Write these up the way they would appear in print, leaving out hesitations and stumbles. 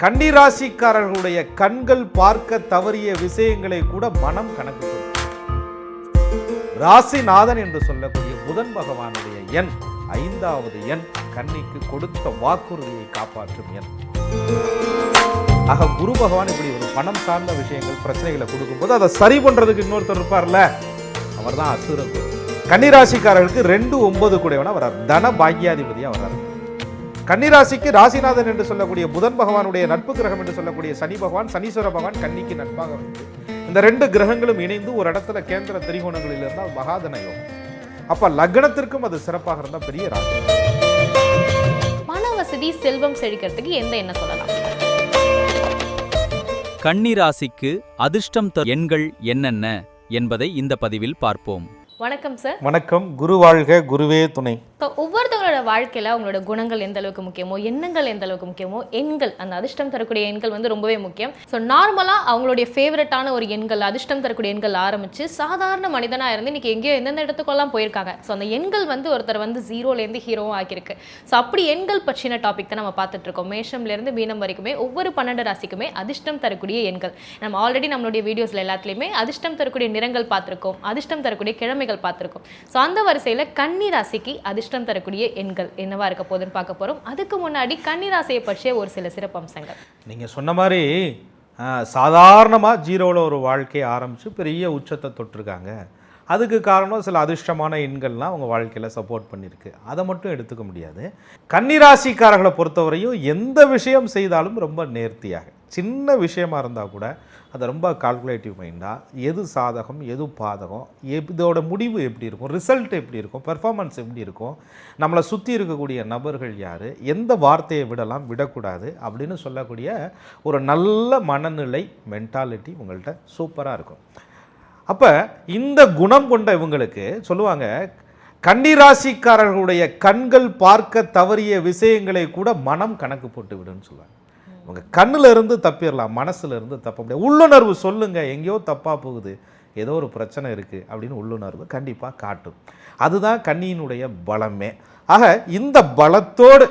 கன்னிராசிக்காரர்களுடைய கண்கள் பார்க்க தவறிய விஷயங்களை கூட மனம் கணக்கு ராசிநாதன் என்று சொல்லக்கூடிய புதன் பகவானுடைய எண் 5வது எண் கன்னிக்கு கொடுத்த வாக்குறுதியை காப்பாற்றும் எண். ஆக குரு பகவான் இப்படி ஒரு பணம் சார்ந்த விஷயங்கள் பிரச்சனைகளை கொடுக்கும்போது அதை சரி பண்றதுக்கு இன்னொருத்தர் இருப்பார்ல, அவர் தான் அசுர குரு. கன்னிராசிக்காரர்களுக்கு 2-9 கூடவனா வர்றார், தன பாக்கியாதிபதியா வர்றார். கன்னிராசிக்கு ராசிநாதன் என்று சொல்லக்கூடிய புதன் பகவானுடைய நட்பு கிரகம் என்று சொல்லக்கூடிய சனி பகவான், சனீஸ்வர பகவான் கன்னிக்கு நட்பாக வந்து இந்த 2 கிரகங்களும் இணைந்து ஒரு இடத்துல கேந்திர திரிகோணங்களில் இருந்தால் மகாதன யோகம். அப்ப லக்னத்திற்கும் அது சிறப்பாக இருந்தால் பெரிய ராசி. பண வசதி செல்வம் செழிக்கிறதுக்கு எந்த எண்ணம் சொல்லலாம்? கன்னிராசிக்கு அதிர்ஷ்டம் தரும் எண்கள் என்னென்ன என்பதை இந்த பதிவில் பார்ப்போம். வணக்கம் சார். வணக்கம். குரு வாழ்க, குருவே துணை. ஒவ்வொருத்தவங்களோட வாழ்க்கையில அவங்களோட குணங்கள் எந்த அளவுக்கு முக்கியமோ, எண்ணங்கள் எந்த அளவுக்கு முக்கியமோ, எண்கள் அந்த அதிர்ஷ்டம் தரக்கூடிய எண்கள் வந்து ரொம்பவே முக்கியம். ஸோ நார்மலா அவங்களுடைய ஃபேவரட்டான ஒரு எண்கள், அதிர்ஷ்டம் தரக்கூடிய எண்கள் ஆரம்பிச்சு சாதாரண மனிதனா இருந்து இன்னைக்கு எங்கேயோ எந்தெந்த இடத்துக்கெல்லாம் போயிருக்காங்க. ஸோ அந்த எண்கள் வந்து ஒருத்தர் வந்து 0லேருந்து ஹீரோவும் ஆக்கியிருக்கு. ஸோ அப்படி எண்கள் பற்றின டாபிக் தான் நம்ம பார்த்துட்டு இருக்கோம். மேஷம்லேருந்து மீனம் வரைக்குமே ஒவ்வொரு 12 ராசிக்குமே அதிர்ஷ்டம் தரக்கூடிய எண்கள். நம்ம ஆல்ரெடி நம்மளுடைய வீடியோஸ்ல எல்லாத்துலேயுமே அதிர்ஷ்டம் தரக்கூடிய நிறங்கள் பார்த்துருக்கோம், அதிர்ஷ்டம் தரக்கூடிய கிழமைகள் பார்த்துருக்கோம். ஸோ அந்த வரிசையில் கன்னி ராசிக்கு அதிர்ஷ்டம் தரக்கூடிய எண்கள் என்னவா இருக்க போதுன்னு பார்க்க போறோம். அதுக்கு முன்னாடி கன்னி ராசியை பற்றிய ஒரு சில சிறப்பு அம்சங்கள். நீங்க சொன்ன மாதிரி சாதாரணமாக 0ல ஒரு வாழ்க்கையை ஆரம்பிச்சு பெரிய உச்சத்தை தொட்டிருக்காங்க. அதுக்கு காரணம் சில அதிர்ஷ்டமான எண்கள்லாம் அவங்க வாழ்க்கையில் சப்போர்ட் பண்ணியிருக்கு. அதை மட்டும் எடுத்துக்க முடியாது. கன்னிராசிக்காரர்களை பொறுத்தவரையும் எந்த விஷயம் செய்தாலும் ரொம்ப நேர்த்தியாக, சின்ன விஷயமா இருந்தால் கூட அதை ரொம்ப கால்குலேட்டிவ் மைண்டாக, எது சாதகம் எது பாதகம், இதோட முடிவு எப்படி இருக்கும், ரிசல்ட் எப்படி இருக்கும், பெர்ஃபார்மன்ஸ் எப்படி இருக்கும், நம்மளை சுற்றி இருக்கக்கூடிய நபர்கள் யார், எந்த வார்த்தையை விடலாம் விடக்கூடாது அப்படின்னு சொல்லக்கூடிய ஒரு நல்ல மனநிலை, மென்டாலிட்டி உங்கள்கிட்ட சூப்பராக இருக்கும். அப்போ இந்த குணம் கொண்ட இவங்களுக்கு சொல்லுவாங்க, கன்னிராசிக்காரர்களுடைய கண்கள் பார்க்க தவறிய விஷயங்களை கூட மனம் கணக்கு போட்டு விடுன்னு சொல்லுவாங்க. இவங்க கண்ணில் இருந்து தப்பிடலாம், மனசுல இருந்து தப்ப முடியாது. உள்ளுணர்வு சொல்லுங்க, எங்கேயோ தப்பாக போகுது, ஏதோ ஒரு பிரச்சனை இருக்குது அப்படின்னு உள்ளுணர்வு கண்டிப்பாக காட்டும். அதுதான் கன்னியினுடைய பலமே. ஆக இந்த பலத்தோடு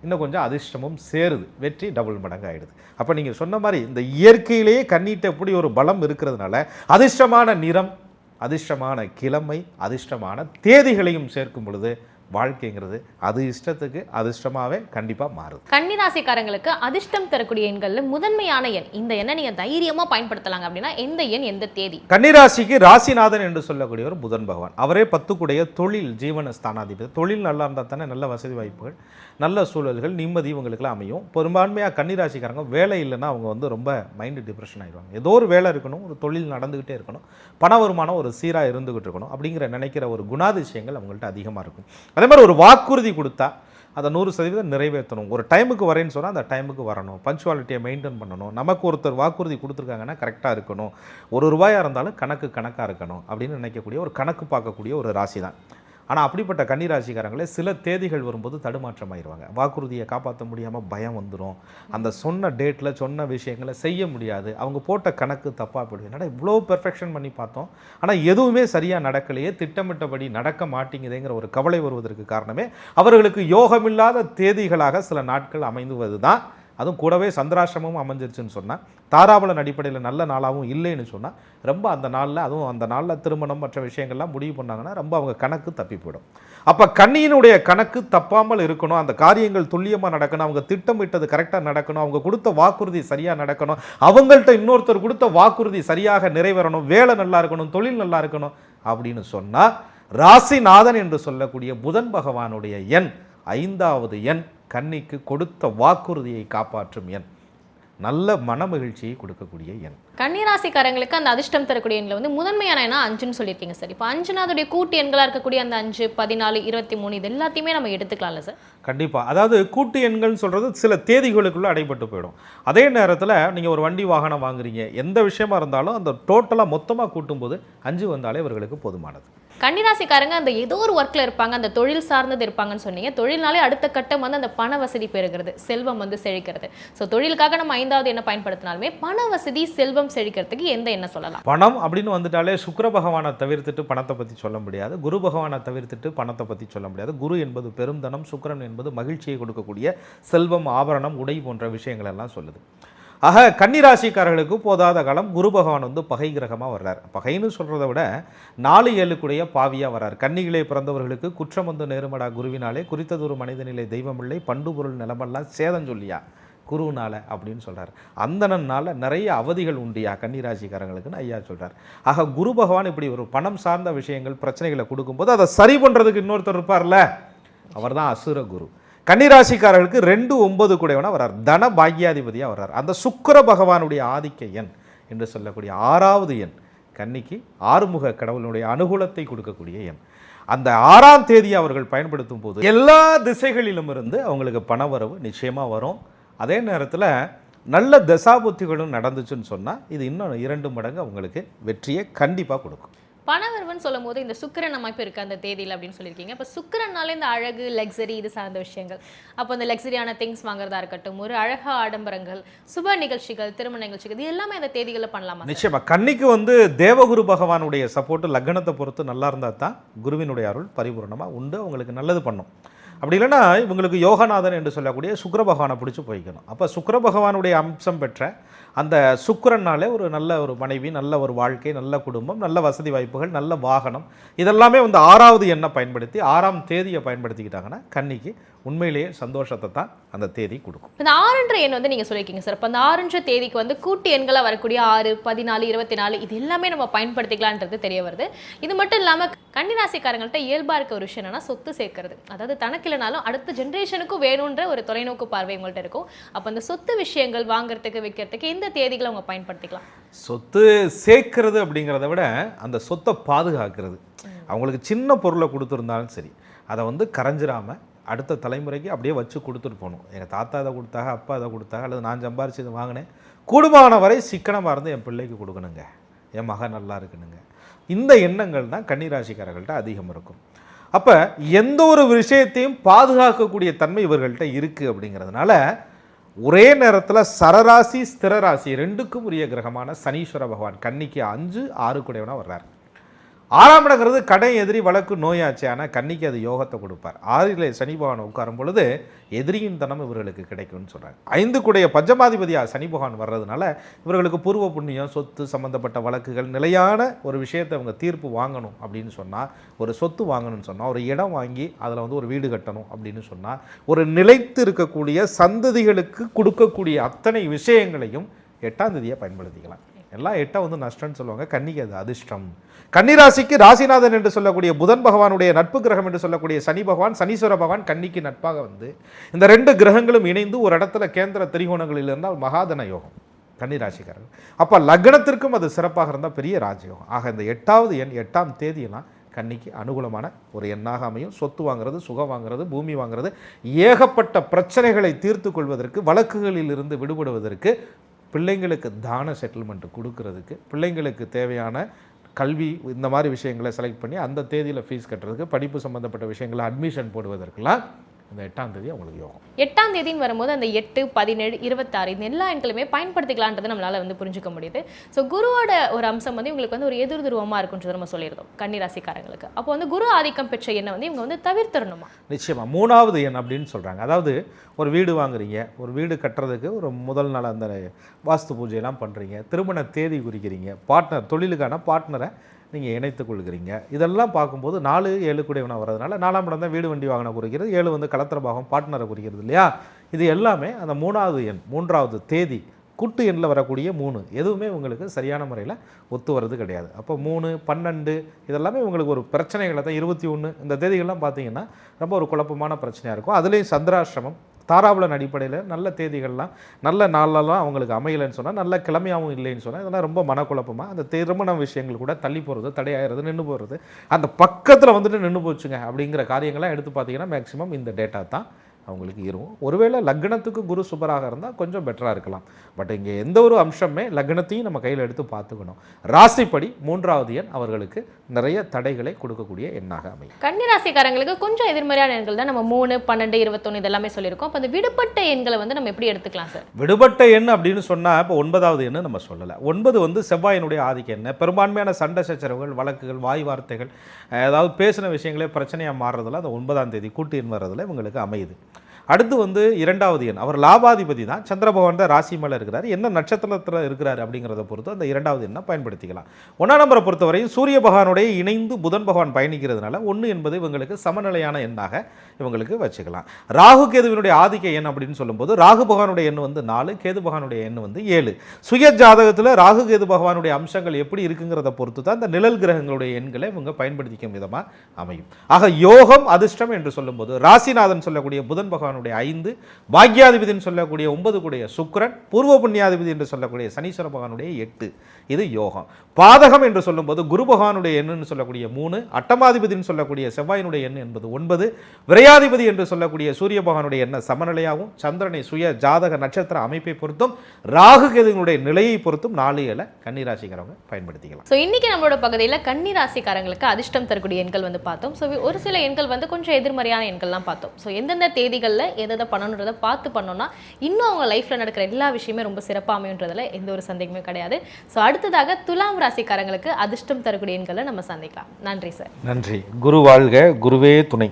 இன்னும் கொஞ்சம் அதிர்ஷ்டமும் சேருது, வெற்றி டபுள் மடங்கு ஆகிடுது. அப்போ நீங்கள் சொன்ன மாதிரி இந்த இயற்கையிலேயே கன்னிட்ட எப்படி ஒரு பலம் இருக்கிறதுனால அதிர்ஷ்டமான நிறம், அதிர்ஷ்டமான கிழமை, அதிர்ஷ்டமான தேதிகளையும் சேர்க்கும் பொழுது வாழ்க்கைங்கிறது அது இஷ்டத்துக்கு அதிர்ஷ்டமாகவே கண்டிப்பாக மாறுது. கன்னிராசிக்காரங்களுக்கு அதிர்ஷ்டம் தரக்கூடிய எண்கள்ல முதன்மையான எண், இந்த எண்ணை நீங்கள் தைரியமாக பயன்படுத்தலாங்க அப்படின்னா எந்த எண், எந்த தேதி? கன்னிராசிக்கு ராசிநாதன் என்று சொல்லக்கூடிய ஒரு புதன் பகவான், அவரே 10 தொழில் ஜீவன ஸ்தானாதிபதி. தொழில் நல்லா இருந்தால் தானே நல்ல வசதி வாய்ப்புகள், நல்ல சூழல்கள், நிம்மதி இவங்களுக்குலாம் அமையும். பெரும்பான்மையாக கன்னிராசிக்காரங்க வேலை இல்லைன்னா அவங்க வந்து ரொம்ப மைண்டு டிப்ரெஷன் ஆகிடுவாங்க. ஏதோ ஒரு வேலை இருக்கணும், ஒரு தொழில் நடந்துக்கிட்டே இருக்கணும், பண வருமானம் ஒரு சீராக இருந்துகிட்டு இருக்கணும் அப்படிங்கிற நினைக்கிற ஒரு குணாதிசயங்கள் அவங்கள்ட்ட அதிகமாக இருக்கும். அதே மாதிரி ஒரு வாக்குறுதி கொடுத்தா அதை 100% நிறைவேற்றணும். ஒரு டைமுக்கு வரேன்னு சொன்னால் அந்த டைமுக்கு வரணும், பஞ்சுவாலிட்டியை மெயின்டைன் பண்ணணும். நமக்கு ஒருத்தர் வாக்குறுதி கொடுத்துருக்காங்கன்னா கரெக்டாக இருக்கணும், ₹1 இருந்தாலும் கணக்காக இருக்கணும் அப்படின்னு நினைக்கக்கூடிய ஒரு கணக்கு பார்க்கக்கூடிய ஒரு ராசி தான். ஆனால் அப்படிப்பட்ட கன்னிராசிக்காரங்களே சில தேதிகள் வரும்போது தடுமாற்றமாயிருவாங்க. வாக்குறுதியை காப்பாற்ற முடியாமல் பயம் வந்துடும். அந்த சொன்ன டேட்டில் சொன்ன விஷயங்களை செய்ய முடியாது. அவங்க போட்ட கணக்கு தப்பாக போயிடுது. என்னடா இவ்வளோ பெர்ஃபெக்ஷன் பண்ணி பார்த்தோம், ஆனால் எதுவுமே சரியாக நடக்கலையே, திட்டமிட்டபடி நடக்க மாட்டேங்குதுங்கிற ஒரு கவலை வருவதற்கு காரணமே அவர்களுக்கு யோகமில்லாத தேதிகளாக சில நாட்கள் அமைந்துவது தான். அதுவும் கூடவே சந்திராசிரமும் அமைஞ்சிருச்சுன்னு சொன்னால், தாராபலன் அடிப்படையில் நல்ல நாளாகவும் இல்லைன்னு சொன்னால், ரொம்ப அந்த நாளில், அதுவும் அந்த நாளில் திருமணம் மற்ற விஷயங்கள்லாம் முடிவு பண்ணாங்கன்னா ரொம்ப அவங்க கணக்கு தப்பி போயிடும். அப்போ கன்னியினுடைய கணக்கு தப்பாமல் இருக்கணும், அந்த காரியங்கள் துல்லியமாக நடக்கணும், அவங்க திட்டமிட்டது கரெக்டாக நடக்கணும், அவங்க கொடுத்த வாக்குறுதி சரியாக நடக்கணும், அவங்கள்ட்ட இன்னொருத்தர் கொடுத்த வாக்குறுதி சரியாக நிறைவேறணும், வேலை நல்லா இருக்கணும், தொழில் நல்லா இருக்கணும் அப்படின்னு சொன்னால், ராசிநாதன் என்று சொல்லக்கூடிய புதன் பகவானுடைய எண் 5வது எண் கன்னிக்கு கொடுத்த வாக்குறுதியை காப்பாற்றும் எண், நல்ல மன மகிழ்ச்சியை கொடுக்கக்கூடிய எண். கன்னிராசிக்காரங்களுக்கு அந்த அதிர்ஷ்டம் தரக்கூடிய எண்ணில் வந்து முதன்மையான எண்ணா 5ன்னு சொல்லியிருக்கீங்க சார். இப்போ 5னா அதோடைய கூட்டு எண்களாக இருக்கக்கூடிய அந்த 5, 14, 23 இது எல்லாத்தையுமே நம்ம எடுத்துக்கலாம்ல சார்? கண்டிப்பாக. அதாவது கூட்டு எண்கள்னு சொல்கிறது சில தேதிகளுக்குள்ளே அடைபட்டு போயிடும். அதே நேரத்தில் நீங்கள் ஒரு வண்டி வாகனம் வாங்குறீங்க, எந்த விஷயமா இருந்தாலும் அந்த டோட்டலாக மொத்தமாக கூட்டும்போது 5 வந்தாலே இவர்களுக்கு போதுமானது. கன்னிராசிக்காரங்க அந்த ஏதோ ஒரு ஒர்க்கில் இருப்பாங்க, அந்த தொழில் சார்ந்தது இருப்பாங்கன்னு சொன்னீங்க. தொழில்னாலே அடுத்த கட்டம் வந்து அந்த பண வசதி பெறுகிறது, செல்வம் வந்து செழிக்கிறது. ஸோ தொழிலுக்காக நம்ம 5வது என்ன பயன்படுத்தினாலுமே பண வசதி, செல்வம் செல்வம் செழிக்கிறதுக்கு எந்த எண்ணெய் சொல்லலாம்? பணம் அப்படின்னு வந்துட்டாலே சுக்கிர பகவானை தவிர்த்துட்டு பணத்தை பற்றி சொல்ல முடியாது, குரு பகவானை தவிர்த்துட்டு பணத்தை பற்றி சொல்ல முடியாது. குரு என்பது பெருந்தனம், சுக்கிரன் என்பது மகிழ்ச்சியை கொடுக்கக்கூடிய செல்வம், ஆபரணம், உடை போன்ற விஷயங்கள் எல்லாம் சொல்லுது. ஆக கன்னிராசிக்காரர்களுக்கு போதாத காலம் குரு பகவான் வந்து பகை கிரகமாக வர்றார். பகைன்னு சொல்கிறத விட 4-7 பாவியாக வர்றார். கன்னிகளே பிறந்தவர்களுக்கு குற்றம் வந்து நேருமடா குருவினாலே, குறித்ததொரு மனிதனிலே தெய்வமில்லை, பண்டு பொருள் நிலமெல்லாம் சேதம் சொல்லியா குருவினால அப்படின்னு சொல்கிறார். அந்தனனால நிறைய அவதிகள் உண்டியா கன்னிராசிக்காரங்களுக்குன்னு ஐயா சொல்கிறார். ஆக குரு பகவான் இப்படி ஒரு பணம் சார்ந்த விஷயங்கள் பிரச்சனைகளை கொடுக்கும்போது அதை சரி பண்ணுறதுக்கு இன்னொருத்தர் இருப்பார்ல, அவர் தான் அசுர குரு. கன்னிராசிக்காரர்களுக்கு 2-9 கூடையவனா வர்றார், தன பாக்யாதிபதியாக வர்றார். அந்த சுக்கிர பகவானுடைய ஆதிக்க எண் என்று சொல்லக்கூடிய 6வது எண் கன்னிக்கு ஆறுமுக கடவுளுடைய அனுகூலத்தை கொடுக்கக்கூடிய எண். அந்த 6ஆம் தேதியை அவர்கள் பயன்படுத்தும் போது எல்லா திசைகளிலும் இருந்து அவங்களுக்கு பணவரவு நிச்சயமாக வரும். அதே நேரத்தில் நல்ல தசாபுத்திகளும் நடந்துச்சுன்னு சொன்னால் இது இன்னும் 2 மடங்கு அவங்களுக்கு வெற்றியை கண்டிப்பாக கொடுக்கும். பணவரவுன்னு சொல்லும் போது இந்த சுக்கிரன் அமைப்பு இருக்கு அந்த தேதியில் அப்படின்னு சொல்லியிருக்கீங்க. இப்போ சுக்கிரனாலே இந்த அழகு, லக்ஸரி இது சார்ந்த விஷயங்கள், அப்போ இந்த லக்ஸரியான திங்ஸ் வாங்குறதா இருக்கட்டும், ஒரு அழகா ஆடம்பரங்கள், சுப நிகழ்ச்சிகள், திருமண நிகழ்ச்சிகள், இது எல்லாமே அந்த தேதிகளில் பண்ணலாமா? நிச்சயமா. கன்னிக்கு வந்து தேவகுரு பகவானுடைய சப்போர்ட்டு லக்னத்தை பொறுத்து நல்லா இருந்தால் தான் குருவினுடைய அருள் பரிபூர்ணமாக உண்டு, அவங்களுக்கு நல்லது பண்ணும். அப்படி இல்லைன்னா இவங்களுக்கு யோகநாதன் என்று சொல்லக்கூடிய சுக்கிர பகவானை பிடிச்சி போய்க்கணும். அப்போ சுக்கிர பகவானுடைய அம்சம் பெற்ற அந்த சுக்கிரனாலே ஒரு நல்ல ஒரு மனைவி, நல்ல ஒரு வாழ்க்கை, நல்ல குடும்பம், நல்ல வசதி வாய்ப்புகள், நல்ல வாகனம், இதெல்லாமே வந்து 6வது எண்ணை பயன்படுத்தி 6ஆம் தேதியை பயன்படுத்திக்கிட்டாங்கன்னா கன்னிக்கு உண்மையிலேயே சந்தோஷத்தை தான் அந்த தேதி கொடுக்கும். இந்த 6என்ற எண் வந்து நீங்கள் சொல்லியிருக்கீங்க சார். இப்போ அந்த 6என்ற தேதிக்கு வந்து கூட்டு எண்களாக வரக்கூடிய 6, 14, 24 இது எல்லாமே நம்ம பயன்படுத்திக்கலான்றது தெரிய வருது. இது மட்டும் இல்லாமல் கன்னிராசிக்காரங்கள்ட்ட இயல்பாக இருக்க ஒரு விஷயம் என்னன்னா சொத்து சேர்க்கறது. அதாவது தனக்கு இல்லைனாலும் அடுத்த ஜென்ரேஷனுக்கும் வேணுன்ற ஒரு தொலைநோக்கு பார்வை உங்கள்கிட்ட இருக்கும். அப்போ அந்த சொத்து விஷயங்கள் வாங்குறதுக்கு, விற்கிறதுக்கு இந்த தேதிகளை அவங்க பயன்படுத்திக்கலாம். சொத்து சேர்க்கறது அப்படிங்கிறத விட அந்த சொத்தை பாதுகாக்கிறது. அவங்களுக்கு சின்ன பொருளை கொடுத்துருந்தாலும் சரி, அதை வந்து கரைஞ்சிராமல் அடுத்த தலைமுறைக்கு அப்படியே வச்சு கொடுத்துட்டு போகணும். எங்கள் தாத்தா இதை கொடுத்தாங்க, அப்பா இதை கொடுத்தாங்க, அல்லது நான் சம்பாரிச்சு இதை வாங்கினேன், கூடுமான வரை சிக்கனமாக இருந்து என் பிள்ளைக்கு கொடுக்கணுங்க, என் மகன் நல்லா இருக்கணுங்க. இந்த எண்ணங்கள் தான் கன்னிராசிக்காரர்கள்ட்ட அதிகம் இருக்கும். அப்போ எந்த ஒரு விஷயத்தையும் பாதுகாக்கக்கூடிய தன்மை இவர்கள்ட்ட இருக்குது. அப்படிங்கிறதுனால ஒரே நேரத்தில் சரராசி, ஸ்திரராசி 2க்கும் உரிய கிரகமான சனீஸ்வர பகவான் கன்னிக்கு 5, 6 கூடையவனா வர்றார். 6ஆம் இடங்கிறது கடை, எதிரி, வழக்கு, நோயாச்சு. ஆனால் கன்னிக்கு அது யோகத்தை கொடுப்பார். 6ல் சனி பகவான் உட்காரும் பொழுது எதிரியின் தனம் இவர்களுக்கு கிடைக்கும்னு சொல்கிறாங்க. 5 கூடைய பஞ்சமாதிபதியாக சனி பகவான் வர்றதுனால இவர்களுக்கு பூர்வ புண்ணியம், சொத்து சம்மந்தப்பட்ட வழக்குகள், நிலையான ஒரு விஷயத்தை அவங்க தீர்ப்பு வாங்கணும் அப்படின்னு சொன்னால், ஒரு சொத்து வாங்கணும்னு சொன்னால், ஒரு இடம் வாங்கி அதில் வந்து ஒரு வீடு கட்டணும் அப்படின்னு சொன்னால், ஒரு நிலைத்து இருக்கக்கூடிய சந்ததிகளுக்கு கொடுக்கக்கூடிய அத்தனை விஷயங்களையும் 8ஆம் தேதியை பயன்படுத்திக்கலாம். எல்லாம் 8 வந்து நஷ்டம்னு சொல்லுவாங்க, கன்னிக்கு அது அதிர்ஷ்டம். கன்னிராசிக்கு ராசிநாதன் என்று சொல்லக்கூடிய புதன் பகவானுடைய நட்பு கிரகம் என்று சொல்லக்கூடிய சனி பகவான், சனீஸ்வர பகவான் கன்னிக்கு நட்பாக வந்து இந்த 2 கிரகங்களும் இணைந்து ஒரு இடத்துல கேந்திர திரிகோணங்களில் இருந்தால் மகாதன யோகம் கன்னிராசிக்காரர்கள். அப்போ லக்னத்திற்கும் அது சிறப்பாக இருந்தால் பெரிய ராஜயோகம். ஆக இந்த 8வது எண் 8ஆம் தேதியெல்லாம் கன்னிக்கு அனுகூலமான ஒரு எண்ணாக அமையும். சொத்து வாங்குறது, சுகம் வாங்குறது, பூமி வாங்குறது, ஏகப்பட்ட பிரச்சனைகளை தீர்த்து கொள்வதற்கு, வழக்குகளில் இருந்து விடுபடுவதற்கு, பிள்ளைங்களுக்கு தான செட்டில்மெண்ட் கொடுக்கறதுக்கு, பிள்ளைங்களுக்கு தேவையான கல்வி இந்த மாதிரி விஷயங்களை செலக்ட் பண்ணி அந்த தேதியில் ஃபீஸ் கட்டுறதுக்கு, படிப்பு சம்மந்தப்பட்ட விஷயங்களை அட்மிஷன் போடுவதற்கெல்லாம் இந்த 8ஆம் தேதி அவங்களுக்கு யோகம். 8ஆம் தேதின்னு வரும்போது அந்த 8, 17, 26 இந்த எல்லா எண்களுமே பயன்படுத்திக்கலான்றது நம்மளால வந்து புரிஞ்சுக்க முடியுது. ஸோ குருவோட ஒரு அம்சம் வந்து இவங்களுக்கு வந்து ஒரு எதிர் துருவமாக இருக்குன்றது நம்ம சொல்லியிருந்தோம் கன்னிராசிக்காரங்களுக்கு. அப்போ வந்து குரு ஆதிக்கம் பெற்ற எண்ணை வந்து இவங்க வந்து தவிர்த்திடணுமா? நிச்சயமாக 3வது எண் அப்படின்னு சொல்கிறாங்க. அதாவது ஒரு வீடு வாங்குறீங்க, ஒரு வீடு கட்டுறதுக்கு ஒரு முதல் நாள் அந்த வாஸ்து பூஜையெல்லாம் பண்ணுறீங்க, திருமண தேதி குறிக்கிறீங்க, பார்ட்னர், தொழிலுக்கான பார்ட்னரை நீங்கள் இணைத்து கொள்கிறீங்க. இதெல்லாம் பார்க்கும்போது 4, 7 கூடையவனாக வர்றதுனால 4ஆம் இடம் தான் வீடு வண்டி வாகனம் குறிக்கிறது, 7 வந்து கலத்திர பாகம் பார்ட்னரை குறிக்கிறது இல்லையா? இது எல்லாமே அந்த 3வது எண், 3வது தேதி, கூட்டு எண்ணில் வரக்கூடிய 3 எதுவுமே உங்களுக்கு சரியான முறையில் ஒத்து வர்றது கிடையாது. அப்போ 3, 12 இதெல்லாமே உங்களுக்கு ஒரு பிரச்சனைகளை தான். 21 இந்த தேதிகள்லாம் பார்த்தீங்கன்னா ரொம்ப ஒரு குழப்பமான பிரச்சனையாக இருக்கும். அதுலேயும் சந்திராஷ்டிரமம், தாராபுலன் அடிப்படையில் நல்ல தேதிகள்லாம் நல்ல நாளெல்லாம் அவங்களுக்கு அமையலைன்னு சொன்னால், நல்ல கிழமையாகவும் இல்லைன்னு சொன்னால், இதெல்லாம் ரொம்ப மனக்குழப்பமாக அந்த திருமண விஷயங்கள் கூட தள்ளி போகிறது, தடையாகிறது, நின்று போகிறது, அந்த பக்கத்தில் வந்துட்டு நின்று போச்சுங்க அப்படிங்கிற காரியங்கள்லாம் எடுத்து பார்த்தீங்கன்னா மேக்ஸிமம் இந்த டேட்டா தான் அவங்களுக்கு இருக்கும். ஒருவேளை லக்னத்துக்கு குரு சுபராக இருந்தால் கொஞ்சம் பெட்டராக இருக்கலாம். பட் இங்கே எந்த ஒரு அம்சமே லக்னத்தையும் நம்ம கையில் எடுத்து பார்த்துக்கணும். ராசிப்படி 3வது எண் அவர்களுக்கு நிறைய தடைகளை கொடுக்கக்கூடிய எண்ணாக அமையும். கன்னிராசிக்காரங்களுக்கு கொஞ்சம் எதிர்மறையான எண்கள் தான் நம்ம 3, 12, 21 இதெல்லாமே சொல்லியிருக்கோம். அப்போ அந்த விடுபட்ட எண்களை வந்து நம்ம எப்படி எடுத்துக்கலாம் சார்? விடுபட்ட எண் அப்படின்னு சொன்னால் இப்போ 9வது எண்ணு நம்ம சொல்லலை. 9 வந்து செவ்வாயினுடைய ஆதிக்க எண்ணு. பெரும்பான்மையான சண்டை சச்சரவுகள், வழக்குகள், வாய் வார்த்தைகள், ஏதாவது பேசின விஷயங்களே பிரச்சனையாக மாறுறதுல அந்த 9ஆம் தேதி கூட்டு எண் வர்றதுல இவங்களுக்கு அமையுது. அடுத்து வந்து 2வது எண், அவர் லாபாதிபதி தான். சந்திர பகவான் தான் ராசி மேலே இருக்கிறார். என்ன நட்சத்திரத்தில் இருக்கிறார் அப்படிங்கிறத பொறுத்து அந்த 2வது எண்ணை பயன்படுத்திக்கலாம். 1ஆம் நம்பரை பொறுத்தவரையும் சூரிய பகவானுடைய இணைந்து புதன் பகவான் பயணிக்கிறதுனால 1 என்பது இவங்களுக்கு சமநிலையான எண்ணாக இவங்களுக்கு வச்சுக்கலாம். ராகு கேதுவினுடைய ஆதிக்க எண் அப்படின்னு சொல்லும்போது ராகு பகவானுடைய எண் வந்து 4, கேது பகவானுடைய எண் வந்து 7. சுய ஜாதகத்தில் ராகு கேது பகவானுடைய அம்சங்கள் எப்படி இருக்குங்கிறத பொறுத்து தான் இந்த நிழல் கிரகங்களுடைய எண்களை இவங்க பயன்படுத்திக்கும் விதமாக அமையும். ஆக யோகம் அதிர்ஷ்டம் என்று சொல்லும்போது ராசிநாதன் சொல்லக்கூடிய புதன் பகவான் 5, பாக்யாதிபதினு சொல்லக்கூடிய 9 கூடிய சுக்கிரன், பூர்வ புண்ணியாதிபதி என்று சொல்லக்கூடிய சனீஸ்வர பகவானுடைய 8, இது யோகம். பாதகம் என்று சொல்லும்போது குரு பகவானுடைய எண்ணுன்னு சொல்லக்கூடிய 3, அட்டமாதிபதினு சொல்லக்கூடிய செவ்வாயினுடைய எண் என்பது 9, விரையாதிபதி என்று சொல்லக்கூடிய சூரிய பகவானுடைய எண்ண சமநிலையாகவும் சந்திரனை சுய ஜாதக நட்சத்திர அமைப்பை பொறுத்தும் ராகு கேதுகளுடைய நிலையை பொறுத்தும் 4 ஏழை கன்னிராசிக்காரங்க பயன்படுத்திக்கலாம். ஸோ இன்னைக்கு நம்மளோட பகுதியில் கன்னிராசிக்காரங்களுக்கு அதிர்ஷ்டம் தரக்கூடிய எண்கள் வந்து பார்த்தோம். ஸோ ஒரு சில எண்கள் வந்து கொஞ்சம் எதிர்மறையான எண்கள்லாம் பார்த்தோம். ஸோ எந்தெந்த தேதிகளில் எதை பண்ணணுன்றதை பார்த்து பண்ணோம்னா இன்னும் அவங்க லைஃப்பில் நடக்கிற எல்லா விஷயமே ரொம்ப சிறப்பாக அமையுன்றதுல எந்த ஒரு சந்தேகமே கிடையாது. ஸோ அடுத்ததாக துலாம் ராசிக்காரங்களுக்கு அதிர்ஷ்டம் தரக்கூடிய எண்களை நம்ம சந்திக்கலாம். நன்றி சார். நன்றி. குரு வாழ்க, குருவே துணை.